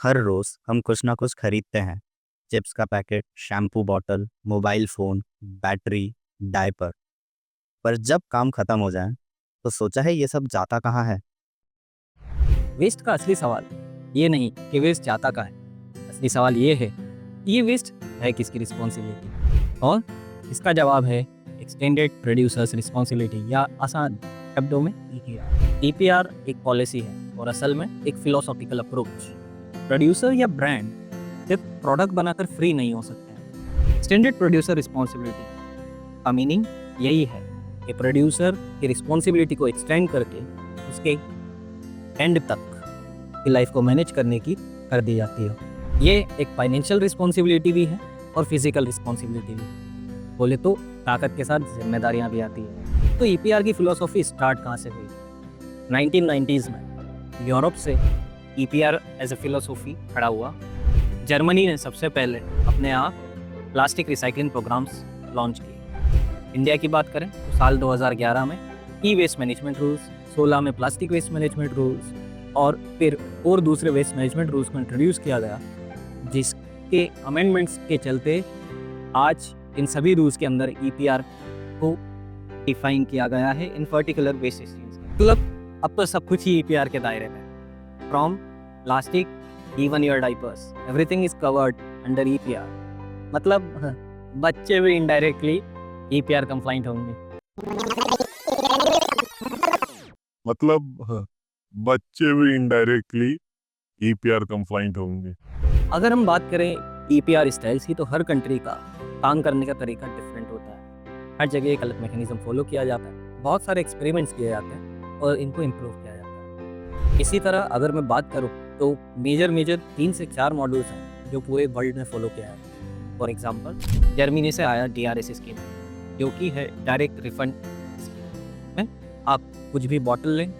हर रोज हम कुछ ना कुछ खरीदते हैं। चिप्स का packet, shampoo bottle, mobile phone, battery, diaper. पर जब काम खत्म हो जाए तो सोचा है ये सब जाता कहाँ है। वेस्ट का असली सवाल ये नहीं कि वेस्ट जाता कहाँ है। असली सवाल ये है कि ये वेस्ट है किसकी रिस्पॉन्सिबिलिटी, और इसका जवाब है एक्सटेंडेड प्रोड्यूसर्स रिस्पॉन्सिबिलिटी, या आसान शब्दों में ईपीआर। ईपीआर एक पॉलिसी है और असल में एक फिलोसॉफिकल अप्रोच। प्रोड्यूसर या ब्रांड सिर्फ प्रोडक्ट बनाकर फ्री नहीं हो सकते हैं। एक्सटेंडेड प्रोड्यूसर रिस्पॉन्सिबिलिटी का मीनिंग यही है कि प्रोड्यूसर की रिस्पॉन्सिबिलिटी को एक्सटेंड करके उसके एंड तक की लाइफ को मैनेज करने की कर दी जाती है। ये एक फाइनेंशियल रिस्पॉन्सिबिलिटी भी है और फिजिकल रिस्पॉन्सिबिलिटी भी। बोले तो ताकत के साथ जिम्मेदारियां भी आती है। तो ईपीआर की फिलोसॉफी स्टार्ट कहाँ से हुई? 1990s में यूरोप से ईपीआर एज ए फिलोसॉफी खड़ा हुआ। जर्मनी ने सबसे पहले अपने आप प्लास्टिक रिसाइकलिंग प्रोग्राम्स लॉन्च किए। इंडिया की बात करें तो साल 2011 में ई वेस्ट मैनेजमेंट रूल्स, 16 में प्लास्टिक वेस्ट मैनेजमेंट रूल्स, और फिर और दूसरे वेस्ट मैनेजमेंट रूल्स को इंट्रोड्यूस किया गया, जिसके अमेंडमेंट्स के चलते आज इन सभी रूल्स के अंदर ईपीआर को डिफाइन किया गया है इन पर्टिकुलर वेस्ट स्ट्रीम्स। मतलब अब तो सब कुछ ही ईपीआर के दायरे में, from plastic even your diapers, everything is covered under EPR. मतलब बच्चे भी इनडायरेक्टली ईपीआर कंप्लाइंट होंगे। मतलब बच्चे भी इनडायरेक्टली ईपीआर कंप्लाइंट होंगे। अगर हम बात करें ईपीआर स्टाइल्स की, तो हर कंट्री का काम करने का तरीका डिफरेंट होता है। हर जगह एक अलग मैकेनिज्म फॉलो किया जाता है, बहुत सारे एक्सपेरिमेंट्स किए जाते हैं और इनको इम्प्रूव किया जाता है। इसी तरह अगर मैं बात करूँ तो मेजर 3 से 4 मॉडल्स हैं जो पूरे वर्ल्ड में फॉलो किया है। फॉर एग्जाम्पल जर्मनी से आया DRS स्कीम, जो कि है डायरेक्ट रिफंड स्कीम में। आप कुछ भी बॉटल लें,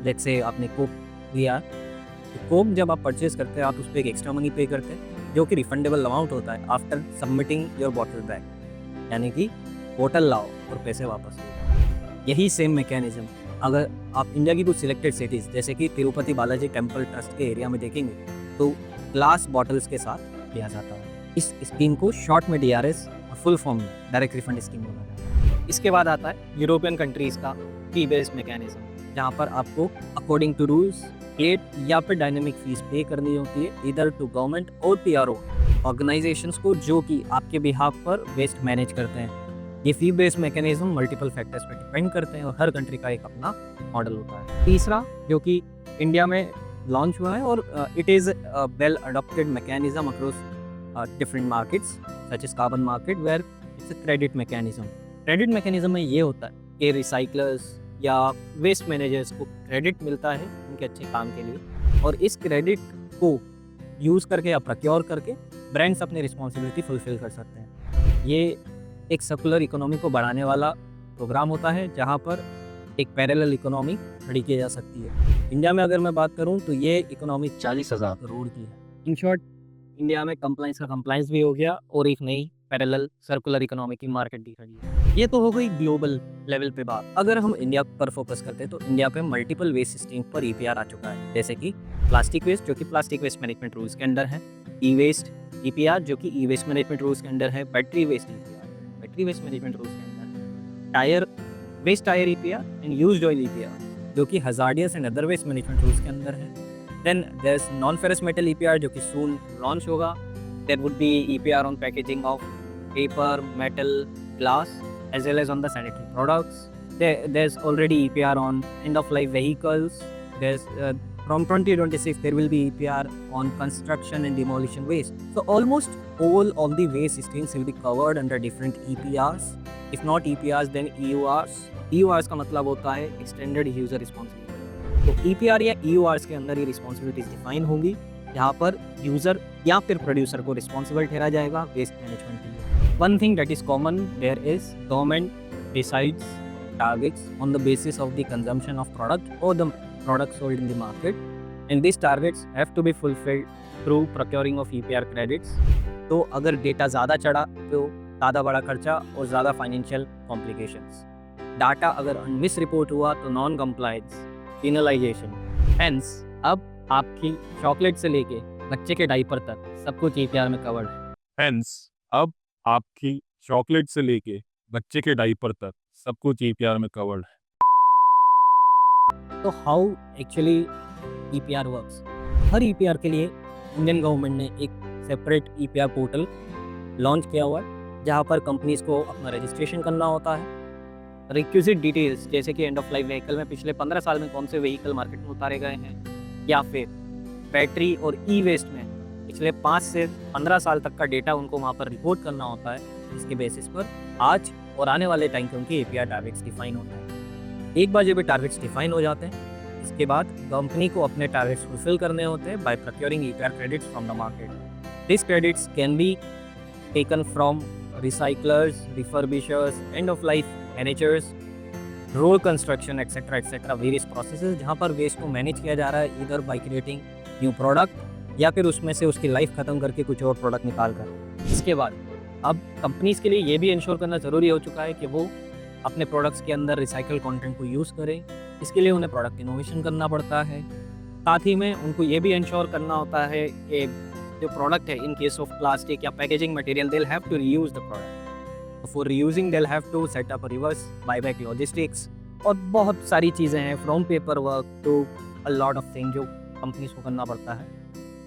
लेट्स से आपने कोक लिया, तो कोक जब आप परचेज करते हैं आप उस पर एक एक्स्ट्रा मनी पे करते हैं, जो कि रिफंडेबल अमाउंट होता है after submitting your bottle back. यानी कि बोतल लाओ और पैसे वापस लो। यही सेम मैकेनिज्म अगर आप इंडिया की कुछ सिलेक्टेड सिटीज़ जैसे कि तिरुपति बालाजी टेम्पल ट्रस्ट के एरिया में देखेंगे तो ग्लास बॉटल्स के साथ लिया जाता है। इस स्कीम को शॉर्ट में DRS और फुल फॉर्म में डायरेक्ट रिफंड स्कीम बोला जाता है। इसके बाद आता है यूरोपियन कंट्रीज़ का फी बेस्ड मैकेनिज्म, जहाँ पर आपको अकॉर्डिंग टू रूल्स प्लेट या फिर डायनेमिक फीस पे करनी होती है, इधर टू गवर्नमेंट और PRO ऑर्गेनाइजेशंस को, जो कि आपके बिहाफ पर वेस्ट मैनेज करते हैं। ये फी बेस्ड मैकेनिज्म मल्टीपल फैक्टर्स पर डिपेंड करते हैं और हर कंट्री का एक अपना मॉडल होता है। तीसरा जो कि इंडिया में लॉन्च हुआ है और it is well adopted mechanism across different markets such as carbon market, where it's a credit mechanism. Credit mechanism में ये होता है कि रिसाइकलर्स या वेस्ट मैनेजर्स को क्रेडिट मिलता है उनके अच्छे काम के लिए, और इस क्रेडिट को यूज़ करके या प्रोक्योर करके ब्रांड्स अपनी रिस्पॉन्सिबिलिटी फुलफिल कर सकते हैं। ये एक सर्कुलर इकोनॉमी को बढ़ाने वाला प्रोग्राम होता है, जहाँ पर एक पैरेलल इकोनॉमी खड़ी की जा सकती है। इंडिया में अगर मैं बात करूँ तो ये इकोनॉमी 40,000 करोड़ की है। इन शॉर्ट इंडिया में कंप्लाइंस का कंप्लाइंस भी हो गया और एक नई पैरेलल सर्कुलर इकोनॉमी की मार्केट भी खड़ी है। ये तो हो गई ग्लोबल लेवल पे बात। अगर हम इंडिया पर फोकस करते हैं तो इंडिया पे मल्टीपल वेस्ट स्ट्रीम पर ईपीआर आ चुका है, जैसे कि प्लास्टिक वेस्ट जो कि प्लास्टिक वेस्ट मैनेजमेंट रूल्स के अंडर है, ई वेस्ट ईपीआर जो कि ई वेस्ट मैनेजमेंट रूल्स के अंडर है, battery waste EPR battery waste management rules के अंदर, tyre waste tyre EPR and used oil EPR जो कि hazardous and other waste management rules के अंदर है। Then there is non ferrous metal EPR जो कि सून लॉन्च होगा। There would be EPR on packaging of paper, metal, glass, as well as on the sanitary products. There's already EPR on end-of-life vehicles. There's from 2026 there will be EPR on construction and demolition waste. So almost all of the waste streams will be covered under different EPRs. If not EPRs, then EURs. EURs का मतलब होता है Extended User Responsibility. तो EPR या EURs के अंदर ये responsibilities define होंगी, जहाँ पर यूज़र या फिर प्रोड्यूसर को रिस्पॉन्सिबल ठहरा जाएगा वेस्ट मैनेजमेंट के लिए। One thing that is common there is government decides targets on the basis of the consumption of product or the product sold in the market, and these targets have to be fulfilled through procuring of EPR credits. तो अगर data ज़्यादा चढ़ा तो ज़्यादा बड़ा खर्चा और ज़्यादा फाइनेंशियल कॉम्प्लिकेशंस। डाटा अगर मिस रिपोर्ट हुआ तो नॉन कंप्लायंस, पेनलाइजेशन। हेंस अब आपकी चॉकलेट से लेके बच्चे के डायपर तक सब कुछ ईपीआर में कवर्ड है। हेंस अब आपकी चॉकलेट से लेके बच्चे के डायपर तक सब कुछ ईपीआर में कवर्ड है। तो how actually EPR works? Her EPR के लिए इंडियन गवर्नमेंट ने एक सेपरेट ईपीआर पोर्टल लॉन्च किया हुआ है, जहाँ पर कंपनीज को अपना रजिस्ट्रेशन करना होता है। रिक्विजिट डिटेल्स जैसे कि एंड ऑफ लाइफ व्हीकल में पिछले 15 साल में कौन से व्हीकल मार्केट में उतारे गए हैं, या फिर बैटरी और ई वेस्ट में पिछले 5 से 15 साल तक का डेटा उनको वहाँ पर रिपोर्ट करना होता है। इसके बेसिस पर आज और आने वाले टाइम के उनके एपीआर टारगेट्स डिफाइन होते हैं। एक बार जब ये टारगेट्स डिफाइन हो जाते हैं, इसके बाद कंपनी को अपने टारगेट्स फुलफिल करने होते हैं by procuring EPR credits from the market. This credits can be taken from recyclers, refurbishers, end of life managers, road construction etcetera etcetera various processes, जहाँ पर वेस्ट को मैनेज किया जा रहा है इधर बाय क्रिएटिंग न्यू प्रोडक्ट या फिर उसमें से उसकी लाइफ ख़त्म करके कुछ और प्रोडक्ट निकाल कर। इसके बाद अब कंपनीज के लिए ये भी इंश्योर करना ज़रूरी हो चुका है कि वो अपने प्रोडक्ट्स के अंदर रिसाइकल कंटेंट को यूज़ करें। इसके लिए उन्हें प्रोडक्ट इनोवेशन करना पड़ता है। साथ ही में उनको ये भी इंश्योर करना होता है कि जो प्रोडक्ट है, इन केस ऑफ प्लास्टिक या packaging material, they have to reuse the product. For reusing they have to set up reverse buyback logistics और बहुत सारी चीज़ें हैं, from paper work to a lot of thing जो companies को करना पड़ता है।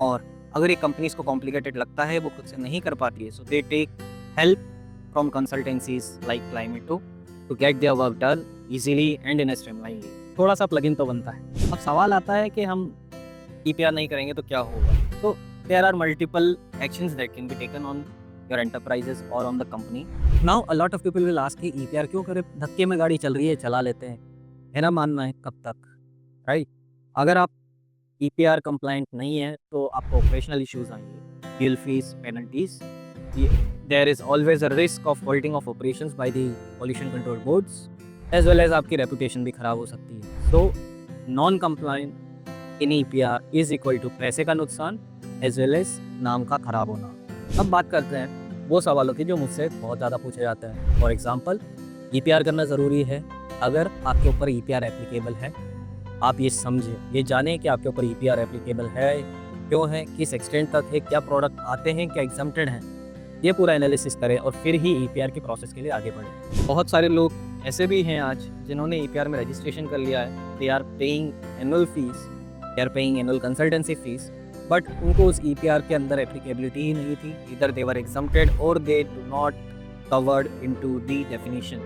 और अगर ये कंपनीज को कॉम्प्लिकेटेड लगता है, वो खुद से नहीं कर पाती है, so they take help from consultancies like Climate to get their work done easily and in a streamline way. थोड़ा सा प्लगइन तो बनता है। अब सवाल आता है कि हम ईपीआर नहीं करेंगे तो क्या होगा? तो there are multiple actions that can be taken on your enterprises और on the company. Now a lot of people will ask कि ईपीआर क्यों करें? धक्के में गाड़ी चल रही है, चला लेते हैं। मेरा मानना है कब तक, राइट? अगर आप ईपीआर कंप्लाइंट नहीं है तो आपको ऑपरेशनल इश्यूज आएंगे, bill fees, penalties. There is always a risk of halting of operations by the pollution control boards, as well as आपकी रेपुटेशन भी खराब हो सकती है। So non compliant in EPR is equal to पैसे का नुकसान एज वेल एज नाम का खराब होना। अब बात करते हैं वो सवालों की जो मुझसे बहुत ज़्यादा पूछे जाते हैं। फॉर एग्जाम्पल, ईपीआर करना ज़रूरी है? अगर आपके ऊपर ईपीआर एप्लीकेबल है, आप ये समझें, ये जानें कि आपके ऊपर ईपीआर एप्लीकेबल है, क्यों है, किस एक्सटेंट तक है, क्या प्रोडक्ट आते हैं, क्या एग्जम्प्टेड हैं, ये पूरा एनालिसिस करें और फिर ही ईपीआर के प्रोसेस के लिए आगे बढ़ें। बहुत सारे लोग ऐसे भी हैं आज जिन्होंने ईपीआर में रजिस्ट्रेशन कर लिया है, they are paying annual fees, they are paying annual consultancy fees, but उनको उस ईपीआर के अंदर एप्लीकेबिलिटी ही नहीं थी। इधर दे वर एग्जम्प्टेड और they do not covered into the definition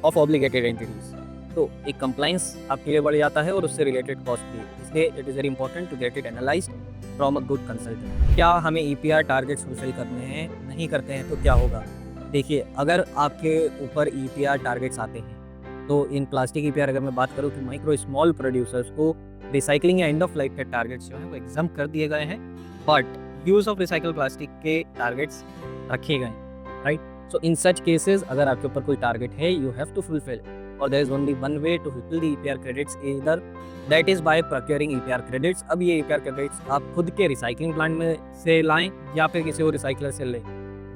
of obligated entities. तो एक कंप्लाइंस आपके लिए बढ़ जाता है और उससे रिलेटेड कॉस्ट भी। इसलिए it is very important to get it analysed from a good consultant. क्या हमें ईपीआर टारगेट्स फुलफिल करने हैं? नहीं करते हैं तो क्या होगा? देखिए, अगर आपके ऊपर ईपीआर टारगेट्स आते हैं तो इन प्लास्टिक ईपीआर अगर मैं बात करूँ तो माइक्रो स्मॉल प्रोड्यूसर्स को रिसाइकलिंग या एंड ऑफ लाइफ के टारगेट्स जो हैं वो एग्जाम कर दिए गए हैं, but use of recycle plastic के टारगेट्स रखे गए हैं, राइट? सो इन सच केसेस अगर आपके ऊपर कोई टारगेट है, यू हैव टू फुलफिल, और there is only one way to fulfil the EPR credits, either that is by procuring EPR credits. अब ये ईपीआर क्रेडिट्स आप खुद के रिसाइकलिंग प्लांट में से लाएं या फिर किसी और रिसाइकलर से लें,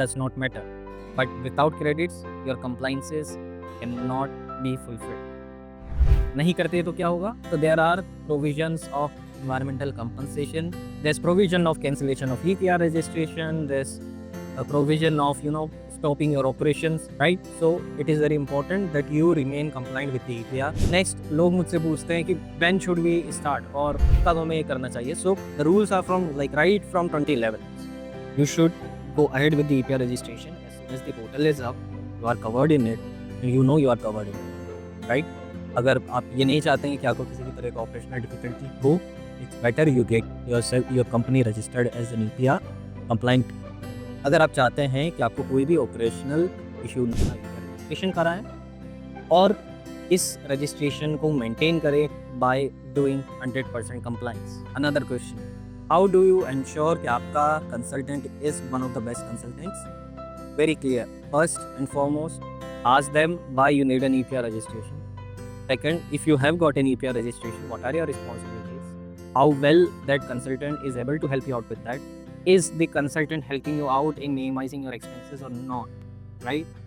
does not matter, but without credits your compliances can not be fulfilled. नहीं करते तो क्या होगा? तो there are provisions of environmental compensation, there's provision of cancellation of EPR registration, there's a provision of stopping your operations, right? So it is very important that you remain compliant with the EPR. Next, लोग मुझसे पूछते हैं कि when should we start और कब हमें ये करना चाहिए? So the rules are from right from 2011. You should go ahead with the EPR registration as soon as the portal is up, you are covered in it, and you know you are covered in it, right? अगर आप ये नहीं चाहते हैं कि आपको किसी भी तरह का ऑपरेशनल डिफिकल्टी हो, it's better you get your company registered as an EPR compliant. अगर आप चाहते हैं कि आपको कोई भी ऑपरेशनल इशू नहीं आए, रजिस्ट्रेशन कराएं और इस रजिस्ट्रेशन को मेंटेन करें by doing 100% compliance. Another question, how do you ensure कि आपका consultant is one of the best consultants? Very clear, first and foremost, ask them why you need an EPR registration. Second, if you have got an EPR registration, what are your responsibilities? How well that consultant is able to help you out with that? Is the consultant helping you out in minimizing your expenses or not? Right?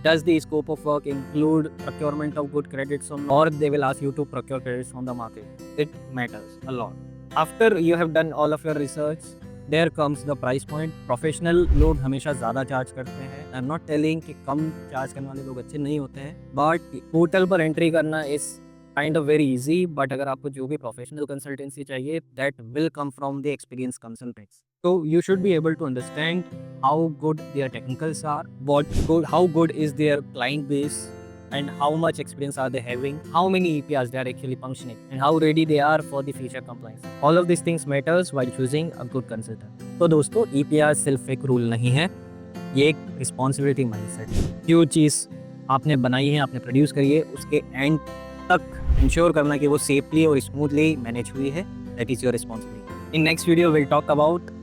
Does the scope of work include procurement of good credits or not? Or they will ask you to procure credits from the market? It matters a lot. After you have done all of your research, there comes the price point. Professional लोग हमेशा ज़्यादा charge करते हैं। I am not telling कि कम charge करने वाले लोग अच्छे नहीं होते हैं, बट पोर्टल पर एंट्री करना is kind of very easy. But अगर आपको जो भी प्रोफेशनल कंसल्टेंसी चाहिए, that will come from the experience consultants. So you should be able to understand how good their technicals are, how good is their client base, and how much experience are they having, how many EPRs they are actually functioning, and how ready they are for the future compliance. All of these things matters while choosing a good consultant. तो दोस्तों, EPR सिर्फ एक rule नहीं है, ये एक responsibility mindset है। जो चीज़ आपने बनाई है, आपने प्रोड्यूस करी है, उसके एंड तक इंश्योर करना कि वो सेफली और स्मूथली मैनेज हुई है, that is your responsibility. In next video will talk about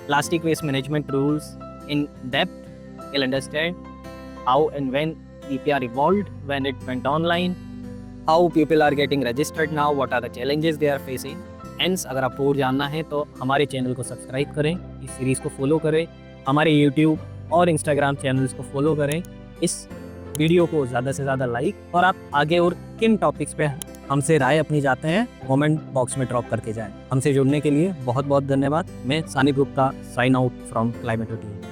plastic waste management rules in depth. You'll understand how and when EPR evolved, when it went online, how people are getting registered now, what are the challenges they are facing. Hence, अगर आपको और जानना है तो हमारे channel को subscribe करें, इस सीरीज़ को फॉलो करें, हमारे YouTube और Instagram चैनल्स को फॉलो करें, इस वीडियो को ज़्यादा से ज़्यादा लाइक, और आप आगे और किन टॉपिक्स पे हमसे राय अपनी जाते हैं कमेंट बॉक्स में ड्रॉप करके जाएं। हमसे जुड़ने के लिए बहुत बहुत धन्यवाद। मैं Sanip Gupta, sign out from Climate routine.